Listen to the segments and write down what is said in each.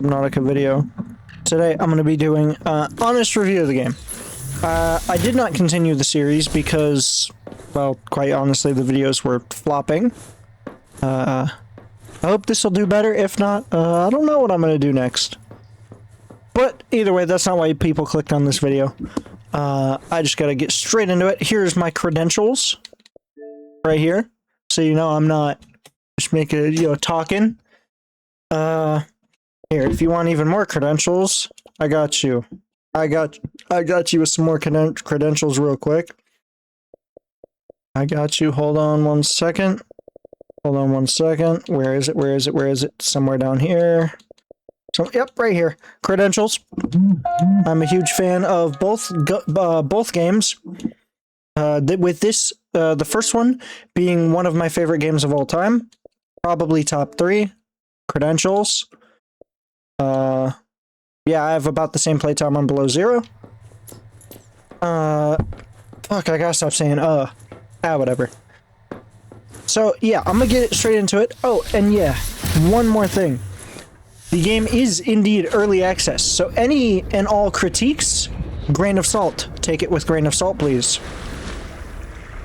Subnautica video. Today I'm going to be doing an honest review of the game. I did not continue the series because, well, quite honestly, the videos were flopping. I hope this will do better. If not, I don't know what I'm going to do next. But either way, that's not why people clicked on this video. I just got to get straight into it. Here's my credentials right here. So you know I'm not just making, talking. Here, if you want even more credentials, I got you. I got you with some more credentials real quick. I got you. Hold on one second. Hold on one second. Where is it? Where is it? Where is it? Somewhere down here. So, yep, right here. Credentials. I'm a huge fan of both games. With this, the first one being one of my favorite games of all time. Probably top 3. Credentials. Yeah, I have about the same playtime on Below Zero. Fuck, I gotta stop saying, whatever. So, yeah, I'm gonna get straight into it. Oh, and yeah, one more thing. The game is indeed early access, so any and all critiques, grain of salt. Take it with grain of salt, please.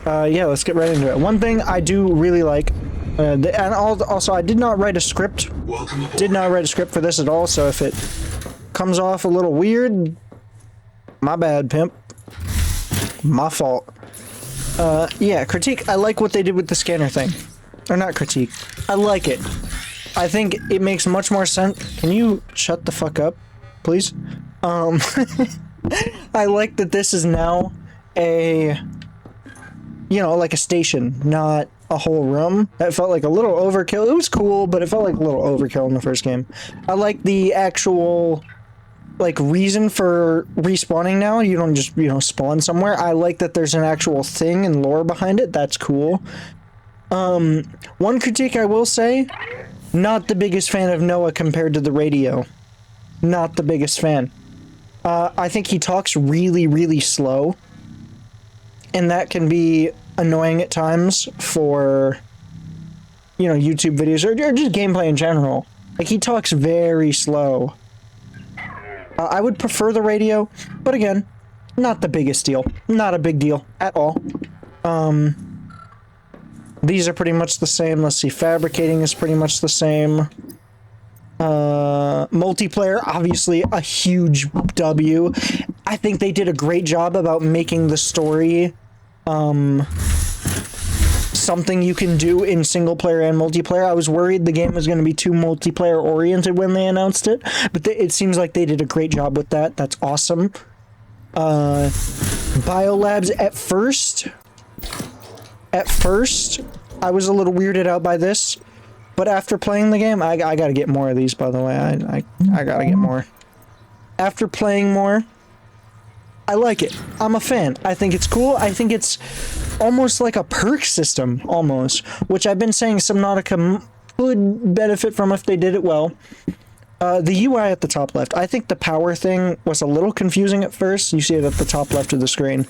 Yeah, let's get right into it. One thing I do really like, and also I did not write a script. Did not write a script for this at all, so if it comes off a little weird, my bad, pimp. My fault. Yeah, critique. I like what they did with the scanner thing. Or not critique. I like it. I think it makes much more sense. Can you shut the fuck up, please? I like that this is now a, like a station, not a whole room. That felt like a little overkill. It was cool, but it felt like a little overkill in the first game. I like the actual, reason for respawning now. You don't just, spawn somewhere. I like that there's an actual thing and lore behind it. That's cool. One critique I will say, not the biggest fan of Noah compared to the radio. Not the biggest fan. I think he talks really, really slow. And that can be annoying at times for, YouTube videos or just gameplay in general. He talks very slow. I would prefer the radio, but again, not the biggest deal. Not a big deal at all. These are pretty much the same. Let's see, fabricating is pretty much the same. Multiplayer, obviously a huge W. I think they did a great job about making the story something you can do in single player and multiplayer. I was worried the game was going to be too multiplayer oriented when they announced it, but it seems like they did a great job with that. That's awesome. Biolabs at first, I was a little weirded out by this, but after playing the game, I gotta get more of these, by the way. I gotta get more. After playing more, I like it. I'm a fan. I think it's cool. I think it's almost like a perk system, almost, which I've been saying Subnautica could benefit from if they did it well. The UI at the top left. I think the power thing was a little confusing at first. You see it at the top left of the screen.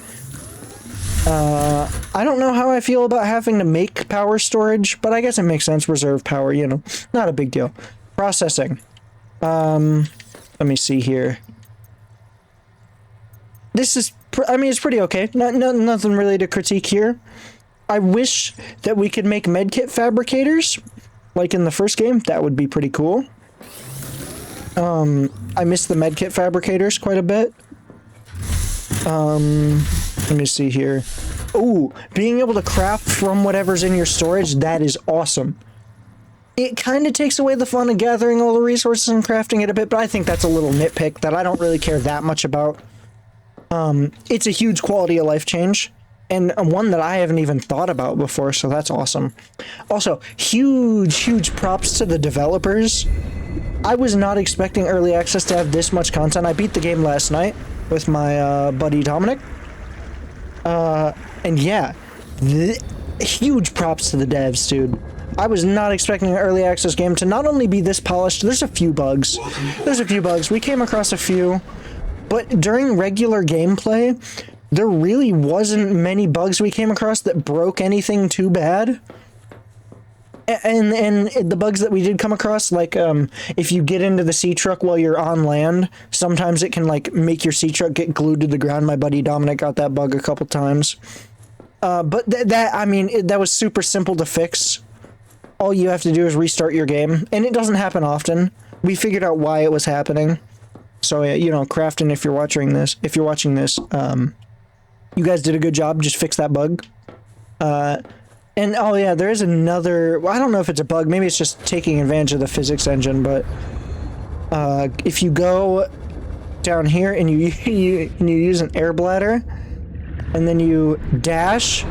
I don't know how I feel about having to make power storage, but I guess it makes sense. Reserve power, not a big deal. Processing. Let me see here. This is, it's pretty okay. Nothing really to critique here. I wish that we could make medkit fabricators, like in the first game. That would be pretty cool. I miss the medkit fabricators quite a bit. Let me see here. Ooh, being able to craft from whatever's in your storage, that is awesome. It kind of takes away the fun of gathering all the resources and crafting it a bit, but I think that's a little nitpick that I don't really care that much about. It's a huge quality of life change, and one that I haven't even thought about before, so that's awesome. Also, huge props to the developers. I was not expecting early access to have this much content. I beat the game last night with my buddy Dominic. And yeah, huge props to the devs, dude. I was not expecting an early access game to not only be this polished. There's a few bugs. We came across a few. But during regular gameplay, there really wasn't many bugs we came across that broke anything too bad. And the bugs that we did come across, like if you get into the sea truck while you're on land, sometimes it can like make your sea truck get glued to the ground. My buddy Dominic got that bug a couple times. But I mean, that was super simple to fix. All you have to do is restart your game, and it doesn't happen often. We figured out why it was happening. So you know, Crafton, if you're watching this, you guys did a good job. Just fix that bug. And oh yeah, there is another. Well, I don't know if it's a bug. Maybe it's just taking advantage of the physics engine. But if you go down here and you use an air bladder, and then you dash,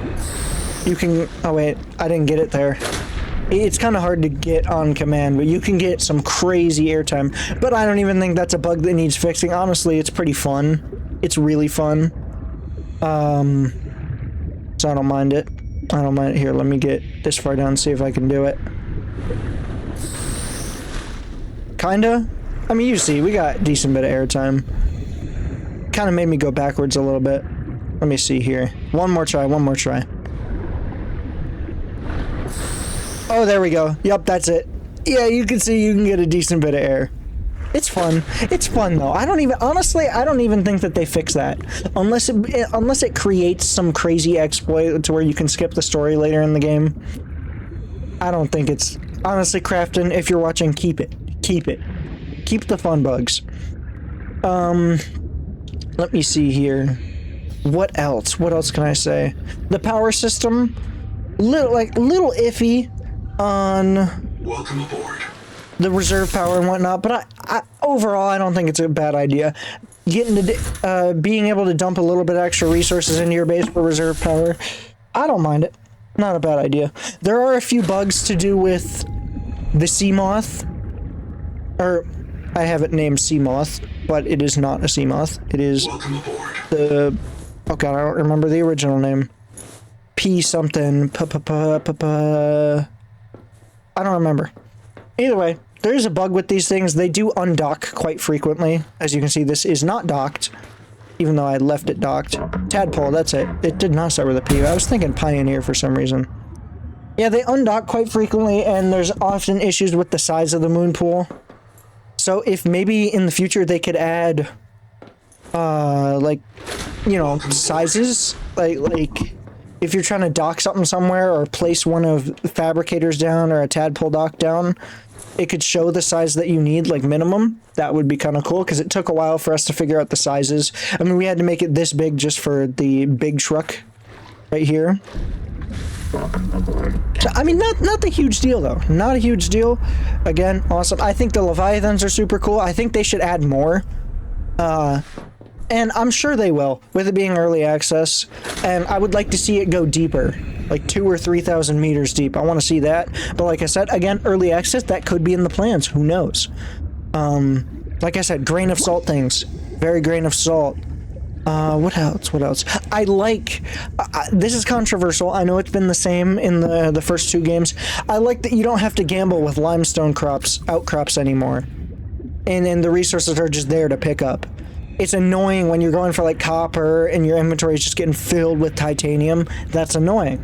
you can. Oh wait, I didn't get it there. It's kind of hard to get on command, but you can get some crazy airtime. But I don't even think that's a bug that needs fixing. Honestly, it's pretty fun. It's really fun. So I don't mind it. I don't mind it. Here, let me get this far down and see if I can do it. Kinda. I mean, you see, we got a decent bit of airtime. Kind of made me go backwards a little bit. Let me see here. One more try, one more try. Oh, there we go. Yup, that's it. Yeah, you can see you can get a decent bit of air. It's fun. It's fun though. Honestly, I don't even think that they fix that. Unless it creates some crazy exploit to where you can skip the story later in the game. I don't think it's... Honestly, Crafton, if you're watching, keep it. Keep it. Keep the fun bugs. Let me see here. What else? What else can I say? The power system, little iffy on... Welcome aboard. The reserve power and whatnot, but I overall I don't think it's a bad idea. Getting to being able to dump a little bit extra resources into your base for reserve power, I don't mind it. Not a bad idea. There are a few bugs to do with the sea moth, or I have it named sea moth, but it is not a sea moth. It is the oh god, I don't remember the original name. P something. I don't remember. Either way, there is a bug with these things. They do undock quite frequently. As you can see, this is not docked, even though I left it docked. Tadpole, that's it. It did not start with a P. I was thinking Pioneer for some reason. Yeah, they undock quite frequently, and there's often issues with the size of the moon pool. So if maybe in the future they could add, like, you know, sizes, like if you're trying to dock something somewhere or place one of the fabricators down or a tadpole dock down, it could show the size that you need, like minimum. That would be kind of cool, because it took a while for us to figure out the sizes. I mean, we had to make it this big just for the big truck right here. So, I mean, not the huge deal, though. Not a huge deal. Again, awesome. I think the Leviathans are super cool. I think they should add more. And I'm sure they will, with it being early access. And I would like to see it go deeper, like 2,000 or 3,000 meters deep. I want to see that. But like I said, again, early access, that could be in the plans. Who knows? Like I said, grain of salt things. Very grain of salt. What else? What else? I like... this is controversial. I know it's been the same in the first two games. I like that you don't have to gamble with limestone outcrops anymore. And the resources are just there to pick up. It's annoying when you're going for like copper and your inventory is just getting filled with titanium. That's annoying.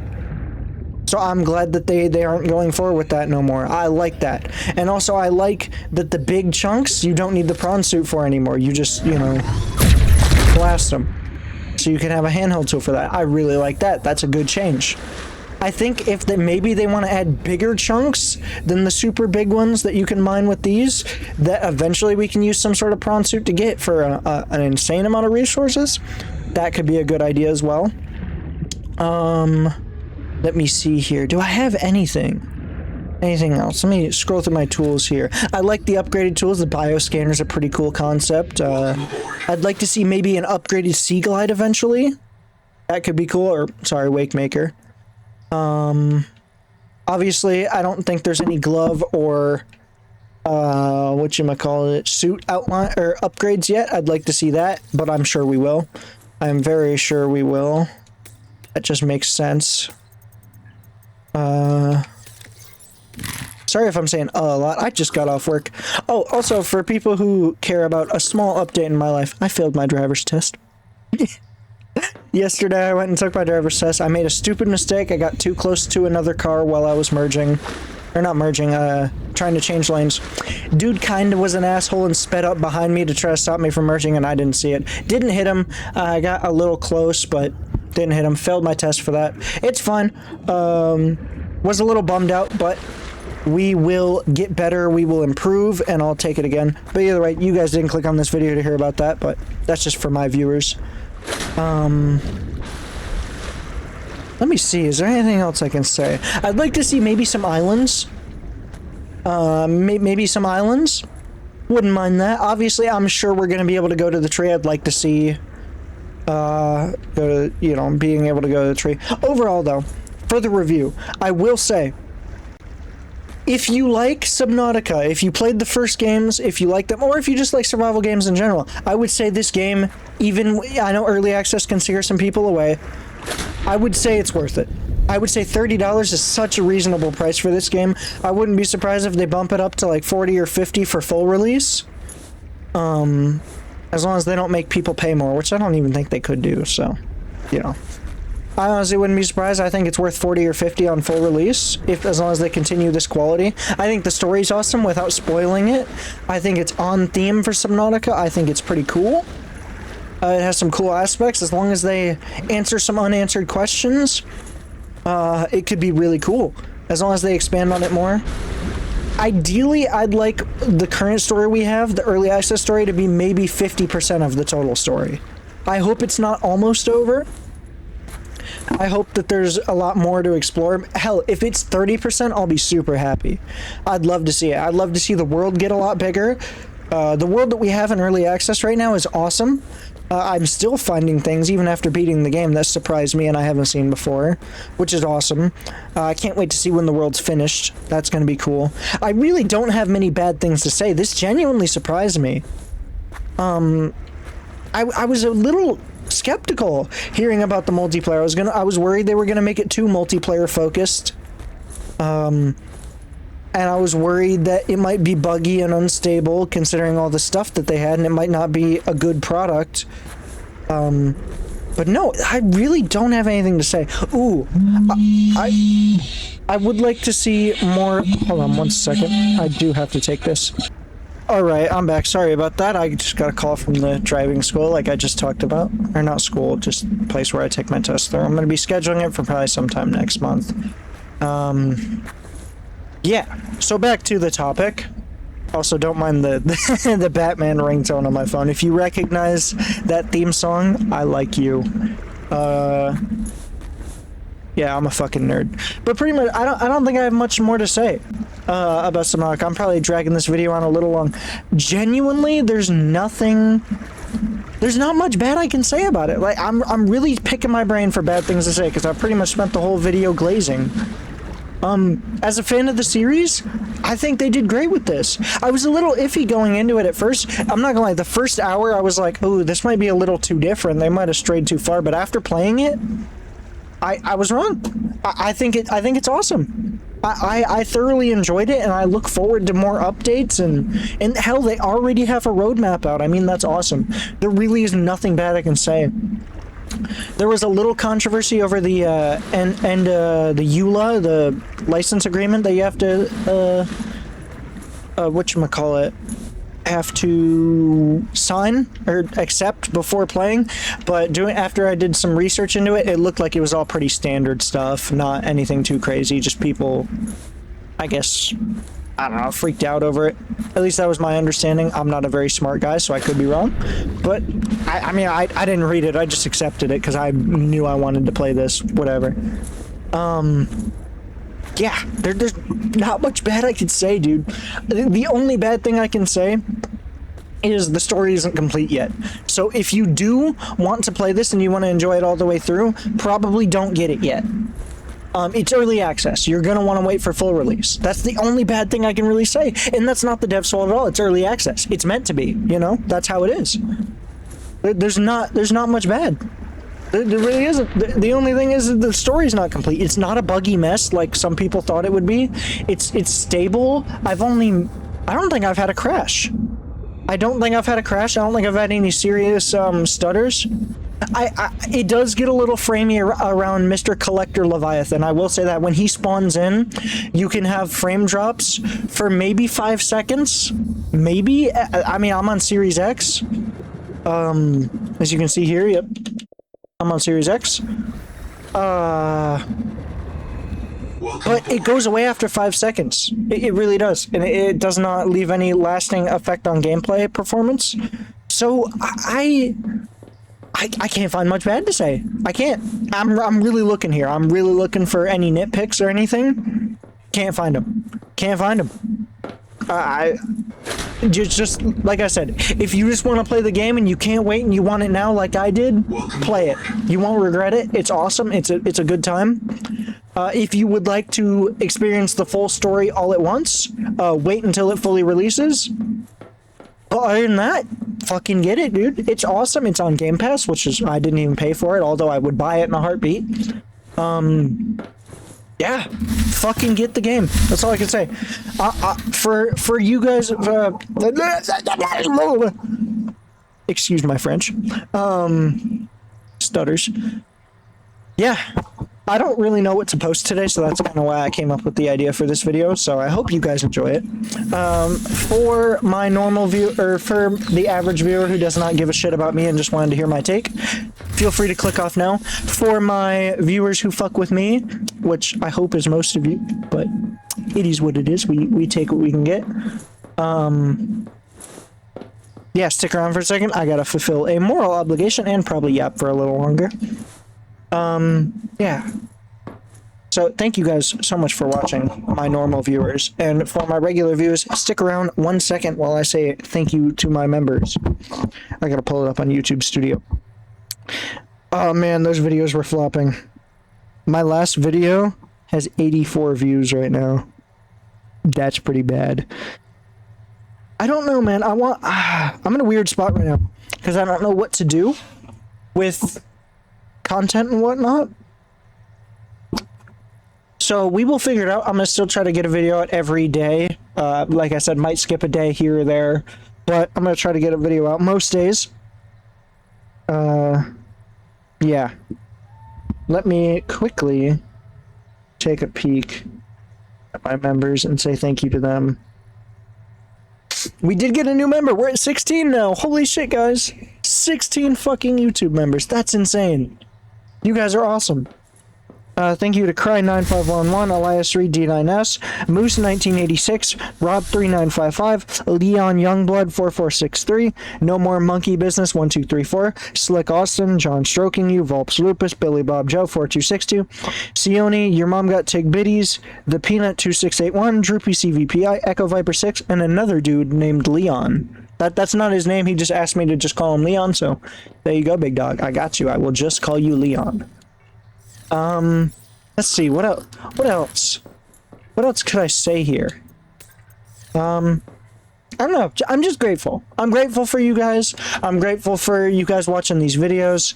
So I'm glad that they aren't going forward with that no more. I like that. And also I like that the big chunks you don't need the prawn suit for anymore. You just, you know, blast them. So you can have a handheld tool for that. I really like that. That's a good change. I think if maybe they want to add bigger chunks than the super big ones that you can mine with these, that eventually we can use some sort of prawn suit to get for an insane amount of resources. That could be a good idea as well. Let me see here. Do I have anything? Anything else? Let me scroll through my tools here. I like the upgraded tools. The bioscanner is a pretty cool concept. I'd like to see maybe an upgraded sea glide eventually. That could be cool. Or, sorry, Wakemaker. Obviously, I don't think there's any glove or, suit outline or upgrades yet. I'd like to see that, but I'm sure we will. I'm very sure we will. That just makes sense. Sorry if I'm saying a lot. I just got off work. Oh, also, for people who care about a small update in my life, I failed my driver's test. Yesterday, I went and took my driver's test. I made a stupid mistake. I got too close to another car while I was merging. Or not merging, trying to change lanes. Dude kinda was an asshole and sped up behind me to try to stop me from merging, and I didn't see it. Didn't hit him. I got a little close, but didn't hit him. Failed my test for that. It's fine. Was a little bummed out, but we will get better. We will improve, and I'll take it again. But either way, you guys didn't click on this video to hear about that, but that's just for my viewers. Let me see, is there anything else I can say? I'd like to see maybe some islands. Maybe some islands. Wouldn't mind that. Obviously, I'm sure we're going to be able to go to the tree. I'd like to see, being able to go to the tree. Overall, though, for the review, I will say, if you like Subnautica, if you played the first games, if you like them, or if you just like survival games in general, I would say this game, even, I know early access can scare some people away, I would say it's worth it. I would say $30 is such a reasonable price for this game. I wouldn't be surprised if they bump it up to like 40 or 50 for full release. As long as they don't make people pay more, which I don't even think they could do, so, I honestly wouldn't be surprised. I think it's worth 40 or 50 on full release, as long as they continue this quality. I think the story's awesome without spoiling it. I think it's on theme for Subnautica. I think it's pretty cool. It has some cool aspects. As long as they answer some unanswered questions, it could be really cool. As long as they expand on it more. Ideally, I'd like the current story we have, the early access story, to be maybe 50% of the total story. I hope it's not almost over. I hope that there's a lot more to explore. Hell, if it's 30%, I'll be super happy. I'd love to see it. I'd love to see the world get a lot bigger. The world that we have in early access right now is awesome. I'm still finding things, even after beating the game, that surprised me and I haven't seen before, which is awesome. I can't wait to see when the world's finished. That's going to be cool. I really don't have many bad things to say. This genuinely surprised me. I was a little skeptical hearing about the multiplayer. I was worried they were gonna make it too multiplayer focused. And I was worried that it might be buggy and unstable considering all the stuff that they had, and it might not be a good product. But no, I really don't have anything to say. Ooh, I would like to see more. Hold on one second. I do have to take this. Alright, I'm back. Sorry about that. I just got a call from the driving school like I just talked about. Or not school, just place where I take my test there. I'm going to be scheduling it for probably sometime next month. Yeah, so back to the topic. Also, don't mind the the Batman ringtone on my phone. If you recognize that theme song, I like you. Yeah, I'm a fucking nerd. But pretty much, I don't think I have much more to say about Subnautica. I'm probably dragging this video on a little long. Genuinely, there's not much bad I can say about it. Like, I'm really picking my brain for bad things to say, because I've pretty much spent the whole video glazing. As a fan of the series, I think they did great with this. I was a little iffy going into it at first. I'm not gonna lie, the first hour I was like, ooh, this might be a little too different. They might have strayed too far, but after playing it, I was wrong. I think it's awesome. I thoroughly enjoyed it, and I look forward to more updates, and hell, they already have a roadmap out. I mean, that's awesome. There really is nothing bad I can say. There was a little controversy over the the EULA, the license agreement that you have to whatchamacallit, have to sign or accept before playing, but after I did some research into it, it looked like it was all pretty standard stuff, not anything too crazy, just people, I guess, I don't know, freaked out over it. At least that was my understanding. I'm not a very smart guy, so I could be wrong. But, I mean, I didn't read it. I just accepted it because I knew I wanted to play this. Whatever. Yeah, there's not much bad I could say, dude. The only bad thing I can say is the story isn't complete yet. So if you do want to play this and you want to enjoy it all the way through, probably don't get it yet. It's early access. You're going to want to wait for full release. That's the only bad thing I can really say. And that's not the dev's fault at all. It's early access. It's meant to be, you know? That's how it is. There's not much bad. There really isn't. The only thing is that the story's not complete. It's not a buggy mess like some people thought it would be. It's stable. I don't think I've had a crash. I don't think I've had any serious stutters. It does get a little framey around Mr. Collector Leviathan. I will say that when he spawns in, you can have frame drops for maybe 5 seconds. Maybe. I mean, I'm on Series X. As you can see here, yep. I'm on Series X. But it goes away after 5 seconds. It really does. And it does not leave any lasting effect on gameplay performance. So I can't find much bad to say. I can't. I'm really looking here. I'm really looking for any nitpicks or anything. Can't find them. Can't find them. Just like I said, if you just want to play the game and you can't wait and you want it now like I did, play it. You won't regret it. It's awesome. It's a good time. If you would like to experience the full story all at once, wait until it fully releases. But other than that, fucking get it, dude. It's awesome. It's on Game Pass, which is, I didn't even pay for it, although I would buy it in a heartbeat. Yeah, fucking get the game. That's all I can say. For you guys, excuse my French. Stutters. Yeah. I don't really know what to post today, so that's kind of why I came up with the idea for this video, so I hope you guys enjoy it. For my normal view, or for the average viewer who does not give a shit about me and just wanted to hear my take, feel free to click off now. For my viewers who fuck with me, which I hope is most of you, but it is what it is. We take what we can get. Yeah, stick around for a second. I gotta fulfill a moral obligation and probably yap for a little longer. Yeah. So thank you guys so much for watching, my normal viewers. And for my regular viewers, stick around 1 second while I say thank you to my members. I gotta pull it up on YouTube Studio. Oh man, those videos were flopping. My last video has 84 views right now. That's pretty bad. I don't know, man. I'm in a weird spot right now because I don't know what to do with content and whatnot. So we will figure it out. I'm gonna still try to get a video out every day. Like I said, might skip a day here or there, but I'm gonna try to get a video out most days. Yeah. Let me quickly take a peek at my members and say thank you to them. We did get a new member. We're at 16 now. Holy shit, guys. 16 fucking YouTube members. That's insane. You guys are awesome. Thank you to Cry9511, Elias3, D9S, Moose1986, Rob3955, Leon Youngblood 4463, No More Monkey Business 1234, Slick Austin, John Stroking You, Volps Lupus, Billy Bob Joe 4262, Sione, Your Mom Got Tig Biddies, The Peanut 2681, Droopy CVPI, Echo Viper 6, and another dude named Leon. That's not his name. He just asked me to just call him Leon, so there you go, big dog. I got you. I will just call you Leon. Let's see, what else? What else could I say here? I don't know. I'm just grateful. I'm grateful for you guys. I'm grateful for you guys watching these videos.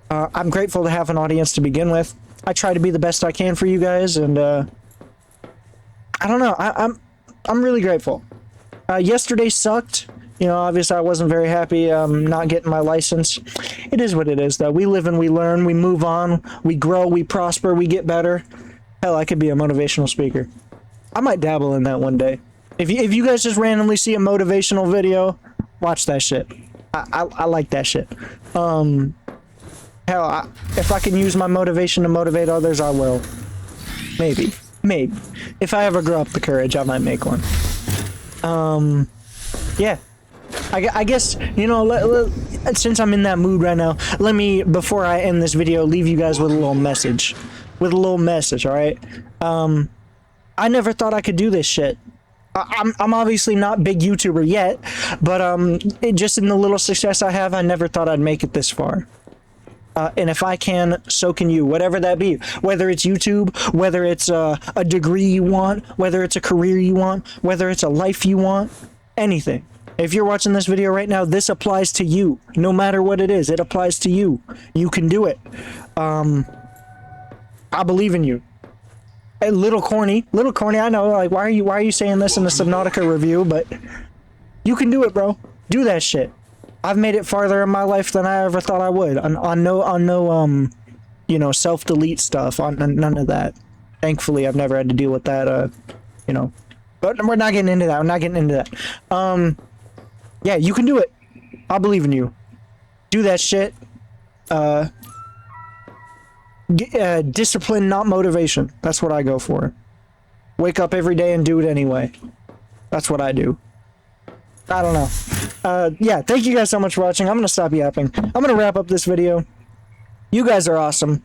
I'm grateful to have an audience to begin with. I try to be the best I can for you guys, and, I don't know. I'm really grateful. Yesterday sucked. You know, obviously I wasn't very happy not getting my license. It is what it is, though. We live and we learn, we move on, we grow, we prosper, we get better. Hell, I could be a motivational speaker. I might dabble in that one day. If you guys just randomly see a motivational video, watch that shit. I like that shit. Hell, if I can use my motivation to motivate others, I will. Maybe. If I ever grow up the courage, I might make one. Yeah. I guess, you know, since I'm in that mood right now, let me, before I end this video, leave you guys with a little message. Alright? I never thought I could do this shit. I'm obviously not big YouTuber yet, but just in the little success I have, I never thought I'd make it this far. And if I can, so can you, whatever that be. Whether it's YouTube, whether it's a degree you want, whether it's a career you want, whether it's a life you want, anything. If you're watching this video right now, this applies to you. No matter what it is, it applies to you. You can do it. I believe in you. A little corny, I know, like, why are you saying this in the Subnautica review, but you can do it, bro. Do that shit. I've made it farther in my life than I ever thought I would. On no, you know, self-delete stuff. On none of that. Thankfully, I've never had to deal with that, you know. But we're not getting into that. We're not getting into that. Yeah, you can do it. I believe in you. Do that shit. Discipline, not motivation. That's what I go for. Wake up every day and do it anyway. That's what I do. I don't know. Yeah, thank you guys so much for watching. I'm gonna stop yapping. I'm gonna wrap up this video. You guys are awesome.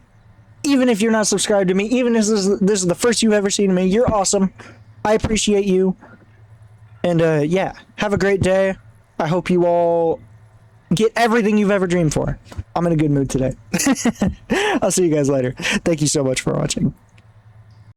Even if you're not subscribed to me, even if this is the first you've ever seen of me, you're awesome. I appreciate you. And yeah, have a great day. I hope you all get everything you've ever dreamed for. I'm in a good mood today. I'll see you guys later. Thank you so much for watching.